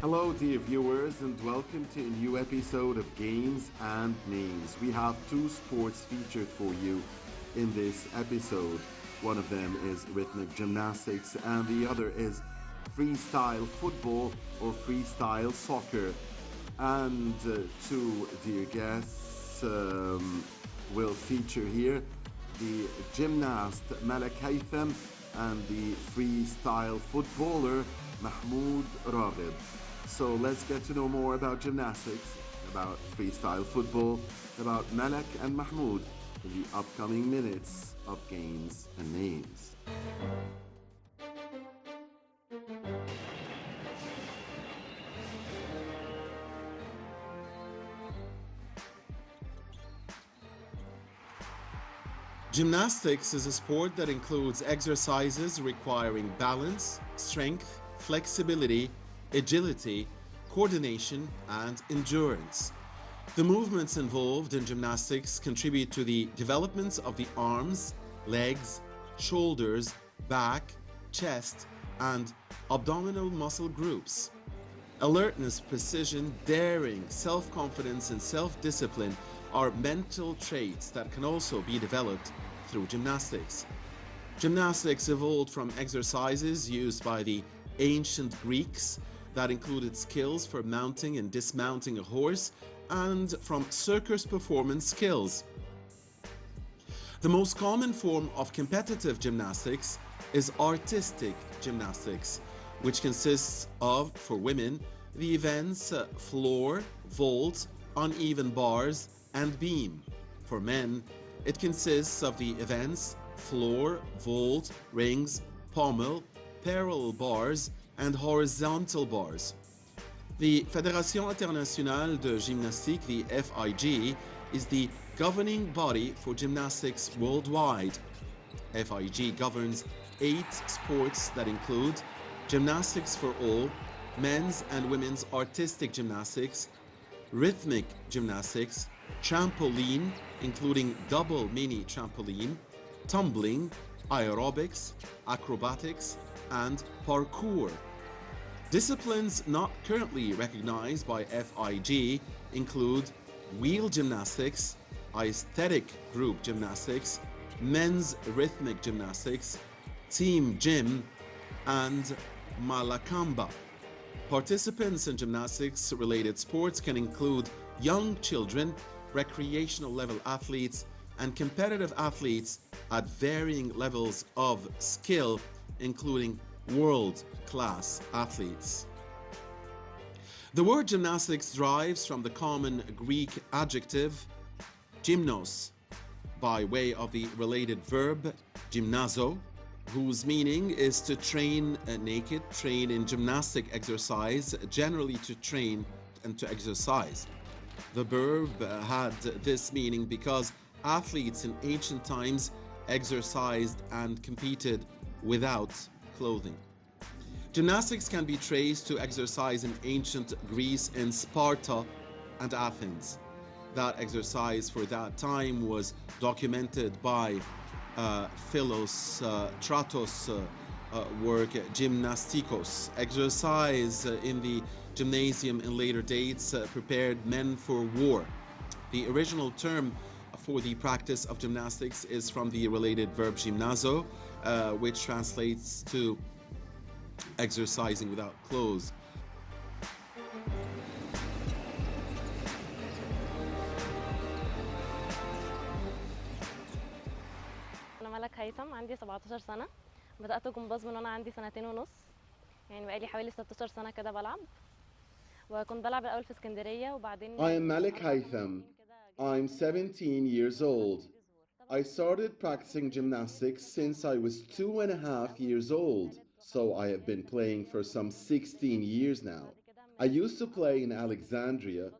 Hello, dear viewers, and welcome to a new episode of Games and Names. We have two sports featured for you in this episode. One of them is rhythmic gymnastics, and the other is freestyle football or freestyle soccer. And two dear guests will feature here the gymnast Malak Haytham and the freestyle footballer Mahmoud Raghib. So let's get to know more about gymnastics, about freestyle football, about Malak and Mahmoud in the upcoming minutes of Games and Names. Gymnastics is a sport that includes exercises requiring balance, strength, flexibility, agility, coordination, and endurance. The movements involved in gymnastics contribute to the development of the arms, legs, shoulders, back, chest, and abdominal muscle groups. Alertness, precision, daring, self-confidence, and self-discipline are mental traits that can also be developed through gymnastics. Gymnastics evolved from exercises used by the ancient Greeks that included skills for mounting and dismounting a horse, and from circus performance skills. The most common form of competitive gymnastics is artistic gymnastics, which consists of, for women, the events floor, vault, uneven bars, and beam. For men, it consists of the events floor, vault, rings, pommel, parallel bars, and horizontal bars. The Fédération Internationale de Gymnastique, the FIG, is the governing body for gymnastics worldwide. FIG governs 8 sports that include gymnastics for all, men's and women's artistic gymnastics, rhythmic gymnastics, trampoline, including double mini trampoline, tumbling, aerobics, acrobatics, and parkour. Disciplines not currently recognized by FIG include wheel gymnastics, aesthetic group gymnastics, men's rhythmic gymnastics, team gym, and malakamba. Participants in gymnastics-related sports can include young children, recreational level athletes, and competitive athletes at varying levels of skill, including world-class athletes. The word gymnastics derives from the common Greek adjective gymnos, by way of the related verb gymnazo, whose meaning is to train naked, train in gymnastic exercise, generally to train and to exercise. The verb had this meaning because athletes in ancient times exercised and competed without clothing. Gymnastics can be traced to exercise in ancient Greece in Sparta and Athens. That exercise for that time was documented by Philostratos' work Gymnastikos. Exercise in the gymnasium in later dates prepared men for war. The original term for the practice of gymnastics is from the related verb gymnazo, which translates to exercising without clothes. أنا ملك هيثم عندي 17 سنة. بدأت جمباز من وأنا عندي 2.5 سنين، يعني بقالي حوالي 16 سنة كده بلعب. وكنت بلعب الأول في اسكندرية وبعدين I am Malak Haytham. I'm 17 years old. I started practicing gymnastics since I was 2.5 years old, so I have been playing for some 16 years now. I used to play in Alexandria,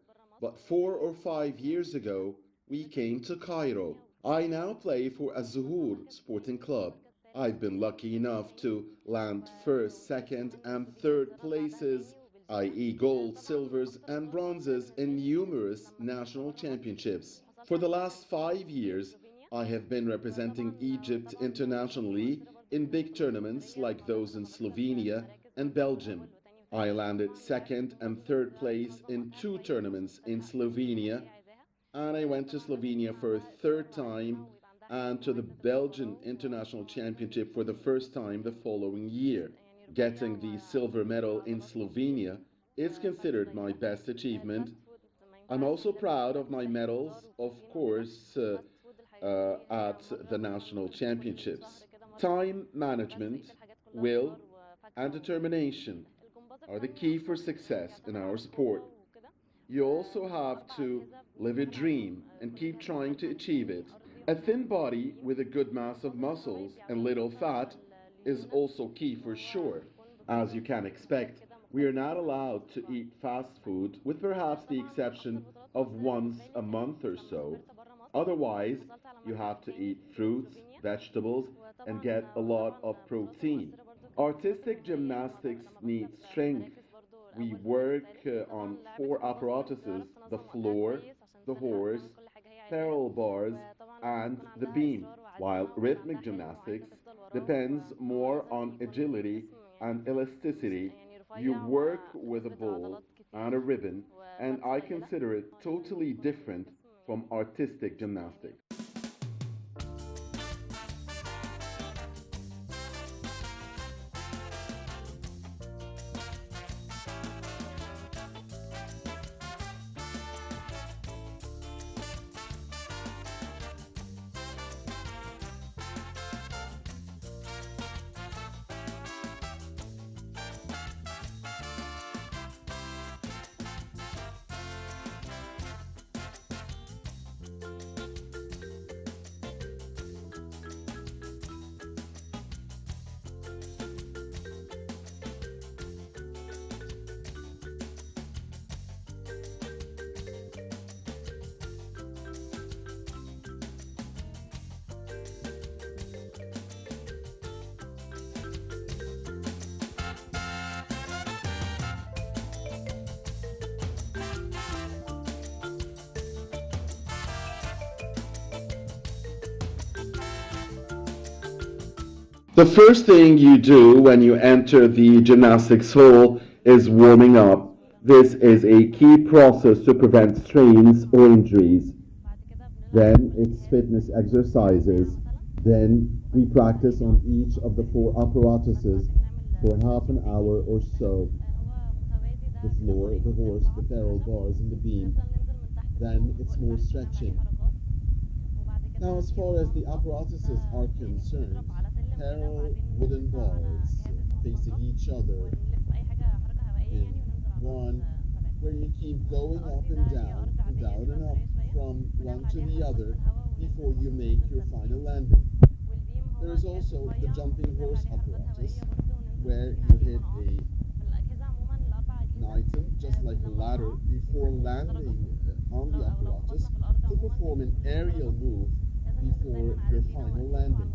but 4 or 5 years ago, we came to Cairo. I now play for Az-Zuhur Sporting Club. I've been lucky enough to land first, second, and third places, i.e. gold, silvers, and bronzes in numerous national championships. For the last 5 years, I have been representing Egypt internationally in big tournaments like those in Slovenia and Belgium. I landed second and third place in two tournaments in Slovenia, and I went to Slovenia for a third time and to the Belgian International Championship for the first time the following year. Getting the silver medal in Slovenia is considered my best achievement. I'm also proud of my medals, of course, at the national championships. Time management, will, and determination are the key for success in our sport. You also have to live a dream and keep trying to achieve it. A thin body with a good mass of muscles and little fat is also key for sure. As you can expect, we are not allowed to eat fast food, with perhaps the exception of once a month or so. Otherwise, you have to eat fruits, vegetables, and get a lot of protein. Artistic gymnastics need strength. We work on four apparatuses: the floor, the horse, parallel bars, and the beam, while rhythmic gymnastics depends more on agility and elasticity. You work with a ball and a ribbon, and I consider it totally different from artistic gymnastics. The first thing you do when you enter the gymnastics hall is warming up. This is a key process to prevent strains or injuries. Then it's fitness exercises. Then we practice on each of the four apparatuses for half an hour or so: the floor, the horse, the barrel bars, and the beam. Then it's more stretching. Now, as far as the apparatuses are concerned, parallel wooden bars facing each other in one, where you keep going up and down and up from one to the other before you make your final landing. There is also the jumping horse apparatus, where you hit an item just like a ladder before landing on the apparatus to perform an aerial move before your final landing.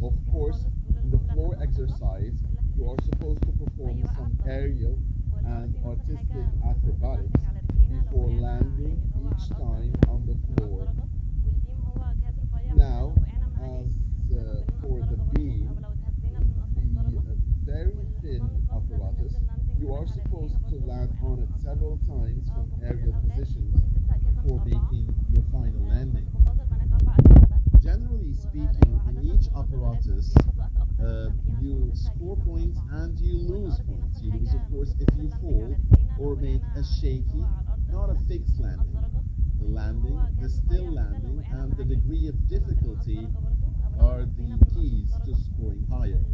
Of course, in the floor exercise, you are supposed to perform some aerial and artistic acrobatics before landing each time on the floor. Now, as for the beam, the very thin apparatus, you are supposed to land on it several times from aerial positions before making your final landing. Generally speaking, in each apparatus, you score points and you lose points. You lose, of course, if you fall or make a shaky, not a fixed landing. The landing, the still landing, and the degree of difficulty are the keys to scoring higher.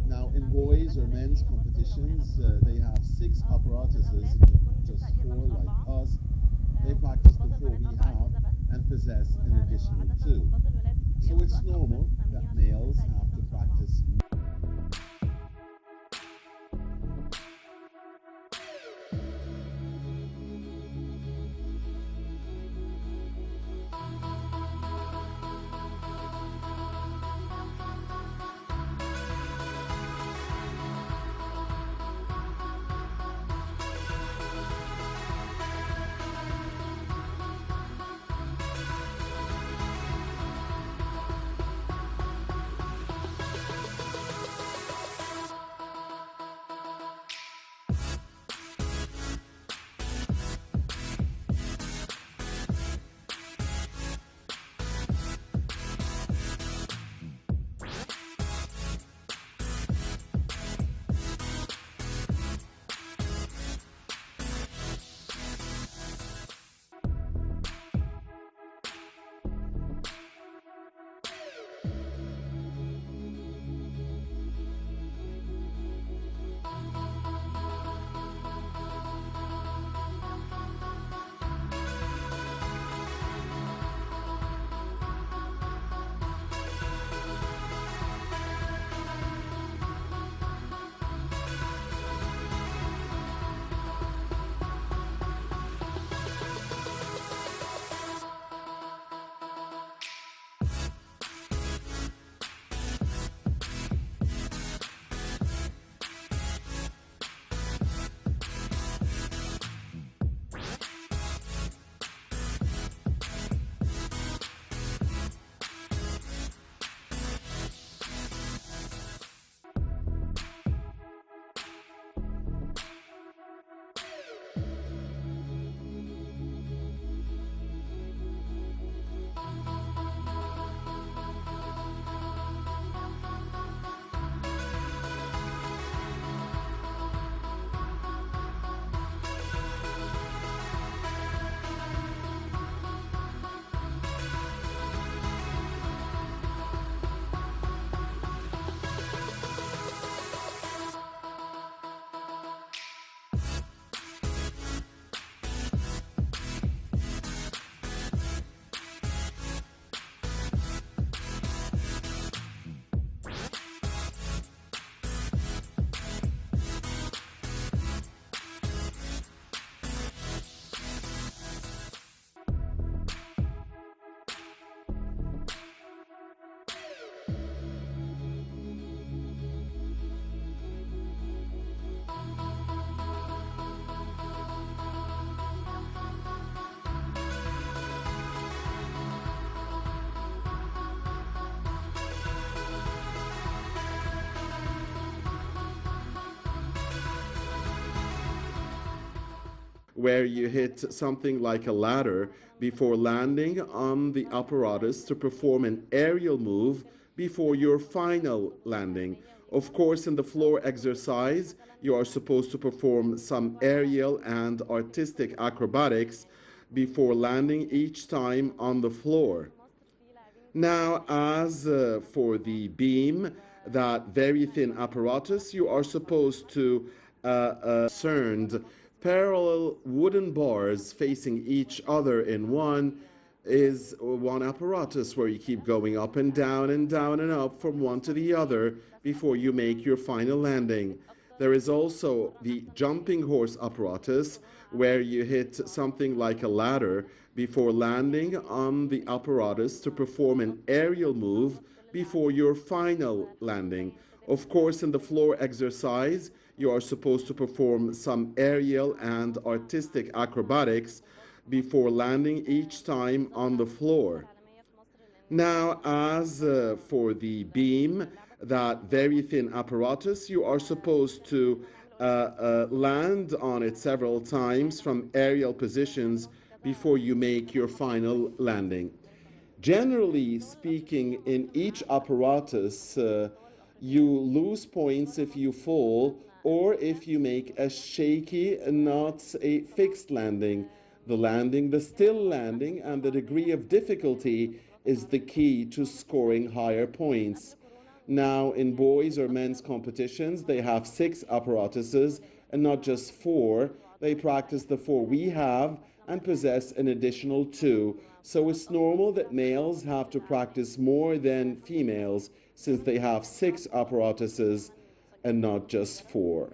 Now, in boys or men's competitions, they have six apparatuses, just four like us. They practice the four we have and possess an additional two. So it's normal that males have to practice. where you hit something like a ladder before landing on the apparatus to perform an aerial move before your final landing. Of course, in the floor exercise, you are supposed to perform some aerial and artistic acrobatics before landing each time on the floor. Now, as for the beam, that very thin apparatus, you are supposed to cerned parallel wooden bars facing each other in one apparatus where you keep going up and down and down and up from one to the other before you make your final landing. There is also the jumping horse apparatus where you hit something like a ladder before landing on the apparatus to perform an aerial move before your final landing. Of course, in the floor exercise, you are supposed to perform some aerial and artistic acrobatics before landing each time on the floor. Now, as for the beam, that very thin apparatus, you are supposed to land on it several times from aerial positions before you make your final landing. Generally speaking, in each apparatus, you lose points if you fall or if you make a shaky, not a fixed landing. The still landing, and the degree of difficulty is the key to scoring higher points. Now, in boys or men's competitions, they have 6 apparatuses and not just 4. They practice the 4 we have and possess an additional 2. So it's normal that males have to practice more than females since they have 6 apparatuses and not just 4.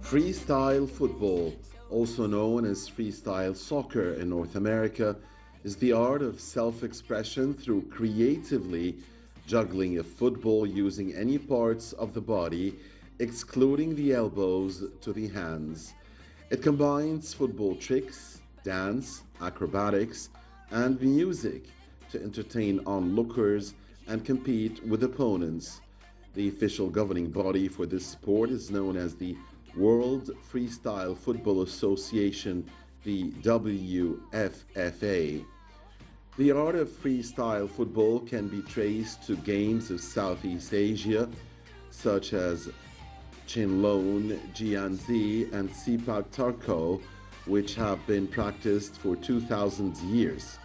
Freestyle football, also known as freestyle soccer in North America, is the art of self-expression through creatively juggling a football using any parts of the body, excluding the elbows to the hands. It combines football tricks, dance, acrobatics, and music to entertain onlookers and compete with opponents. The official governing body for this sport is known as the World Freestyle Football Association, the WFFA. The art of freestyle football can be traced to games of Southeast Asia, such as Chinlone, Jianzi, and Sepak Tarko, which have been practiced for 2,000 years.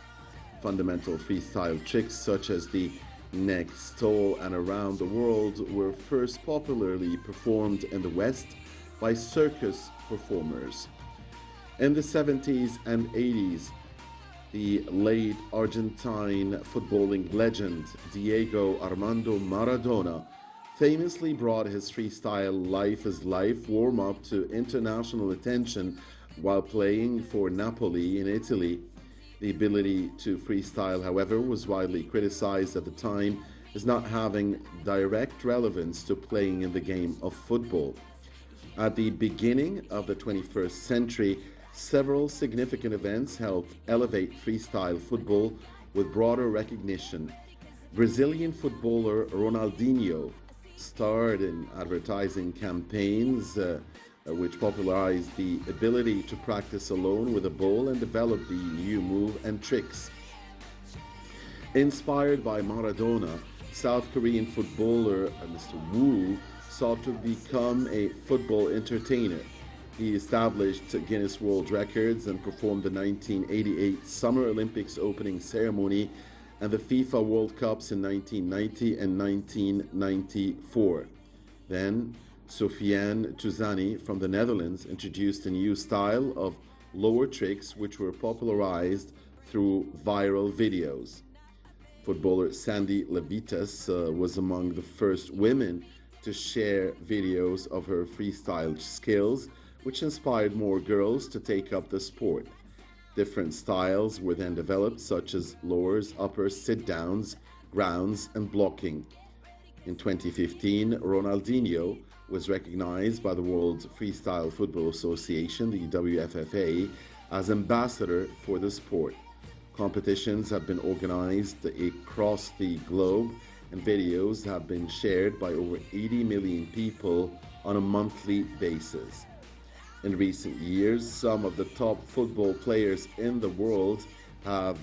Fundamental freestyle tricks such as the neck stole and around the world were first popularly performed in the West by circus performers. In the 70s and 80s, the late Argentine footballing legend Diego Armando Maradona famously brought his freestyle Life is Life warm-up to international attention while playing for Napoli in Italy. The ability to freestyle, however, was widely criticized at the time as not having direct relevance to playing in the game of football. At the beginning of the 21st century, several significant events helped elevate freestyle football with broader recognition. Brazilian footballer Ronaldinho starred in advertising campaigns which popularized the ability to practice alone with a ball and develop the new move and tricks. Inspired by Maradona, South Korean footballer Mr. Woo sought to become a football entertainer. He established Guinness World Records and performed the 1988 Summer Olympics opening ceremony and the FIFA World Cups in 1990 and 1994. Then, Sofiane Touzani from the Netherlands introduced a new style of lower tricks which were popularized through viral videos. Footballer Sandy Levitas was among the first women to share videos of her freestyle skills, which inspired more girls to take up the sport. Different styles were then developed, such as lowers, uppers, sit downs, grounds, and blocking. In 2015, Ronaldinho was recognized by the World Freestyle Football Association, the WFFA, as ambassador for the sport. Competitions have been organized across the globe, and videos have been shared by over 80 million people on a monthly basis. In recent years, some of the top football players in the world have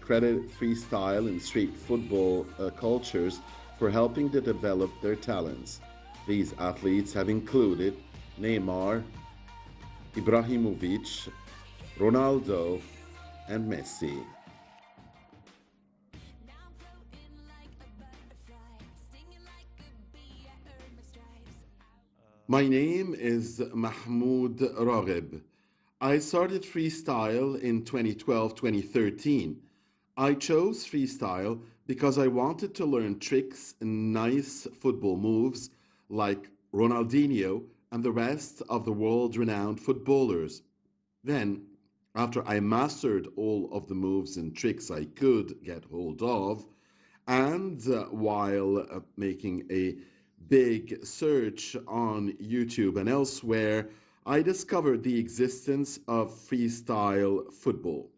credited freestyle and street football cultures for helping to develop their talents. These athletes have included Neymar, Ibrahimovic, Ronaldo, and Messi. My name is Mahmoud Raghib. I started freestyle in 2012-2013. I chose freestyle because I wanted to learn tricks and nice football moves like Ronaldinho and the rest of the world-renowned footballers. Then, after I mastered all of the moves and tricks I could get hold of, and while making a big search on YouTube and elsewhere, I discovered the existence of freestyle football.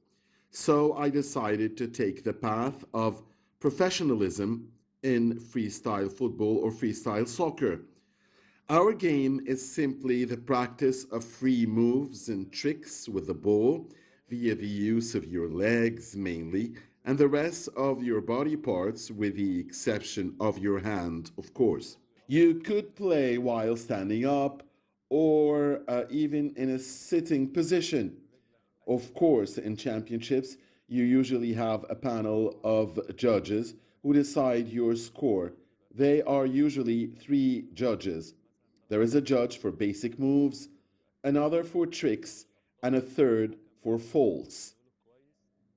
So I decided to take the path of professionalism in freestyle football or freestyle soccer. Our game is simply the practice of free moves and tricks with the ball via the use of your legs mainly, and the rest of your body parts with the exception of your hand, of course. You could play while standing up or even in a sitting position. Of course, in championships, you usually have a panel of judges who decide your score. They are usually three judges. There is a judge for basic moves, another for tricks, and a third for faults.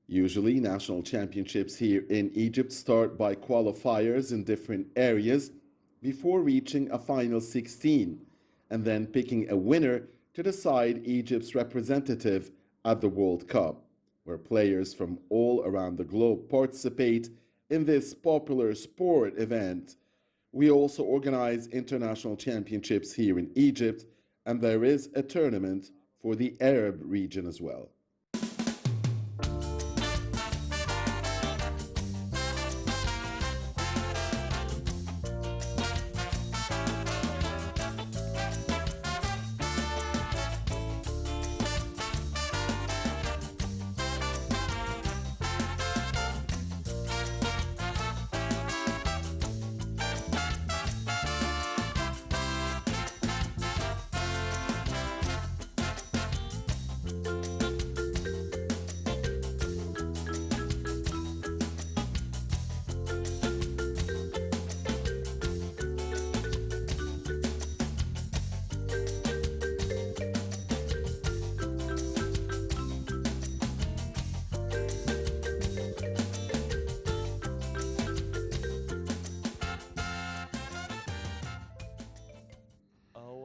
Usually, national championships here in Egypt start by qualifiers in different areas before reaching a final 16 and then picking a winner to decide Egypt's representative at the World Cup, where players from all around the globe participate in this popular sport event. We also organize international championships here in Egypt, and there is a tournament for the Arab region as well.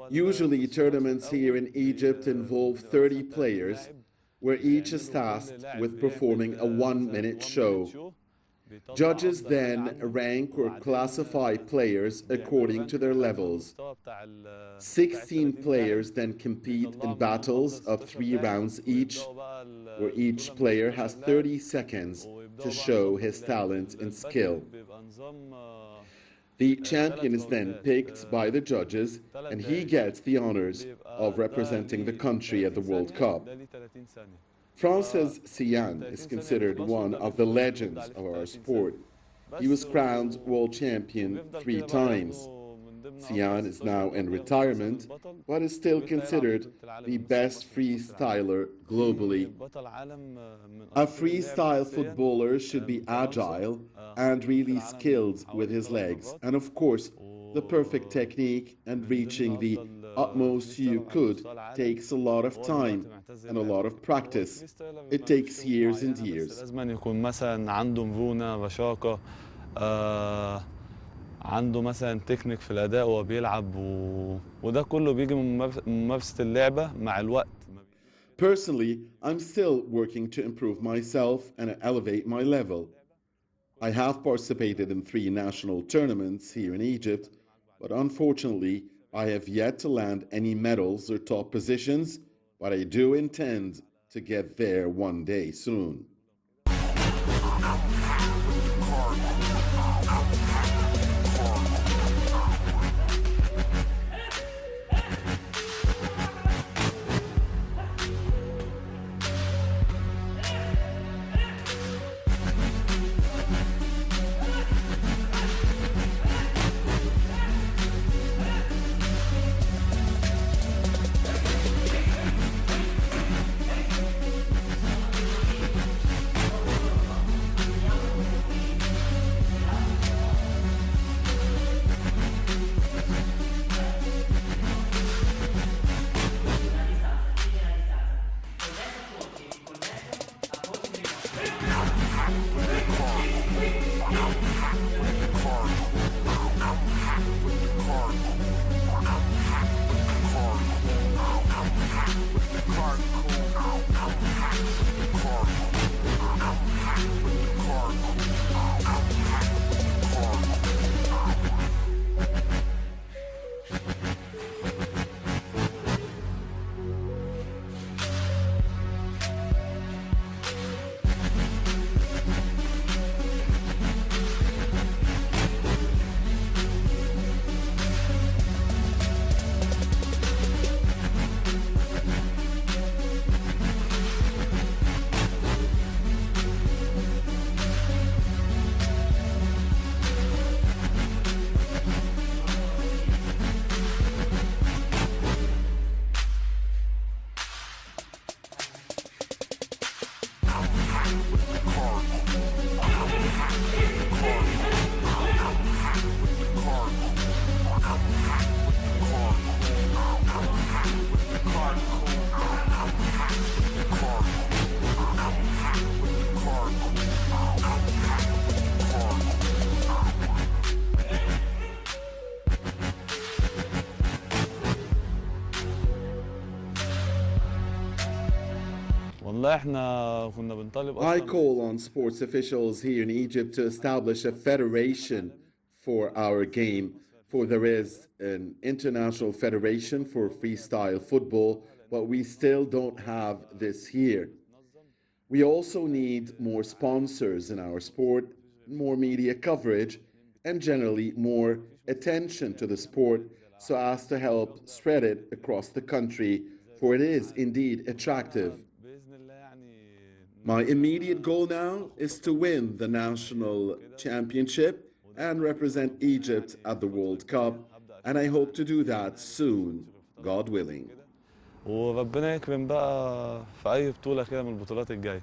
Usually, tournaments here in Egypt involve 30 players, where each is tasked with performing a 1 minute show. Judges then rank or classify players according to their levels. 16 players then compete in battles of 3 rounds each, where each player has 30 seconds to show his talent and skill. The champion is then picked by the judges, and he gets the honors of representing the country at the World Cup. Francis Sian is considered one of the legends of our sport. He was crowned world champion 3 times. Sian is now in retirement, but is still considered the best freestyler globally. A freestyle footballer should be agile and really skilled with his legs, and of course, the perfect technique and reaching the utmost you could takes a lot of time and a lot of practice. It takes years and years. لازم يكون مثلا عنده مرونة رشاقة، عنده مثلا تكنيك في الأداء وهو بيلعب وده كله بيجي من ممارسة اللعبة مع الوقت. Personally, I'm still working to improve myself and elevate my level. I have participated in 3 national tournaments here in Egypt, but unfortunately, I have yet to land any medals or top positions, but I do intend to get there one day soon. I call on sports officials here in Egypt to establish a federation for our game, for there is an international federation for freestyle football, but we still don't have this here. We also need more sponsors in our sport, more media coverage, and generally more attention to the sport so as to help spread it across the country, for it is indeed attractive. My immediate goal now is to win the national championship and represent Egypt at the World Cup, and I hope to do that soon, God willing. وربنا يكرم بقى في أي بطولة كده من البطولات الجاية.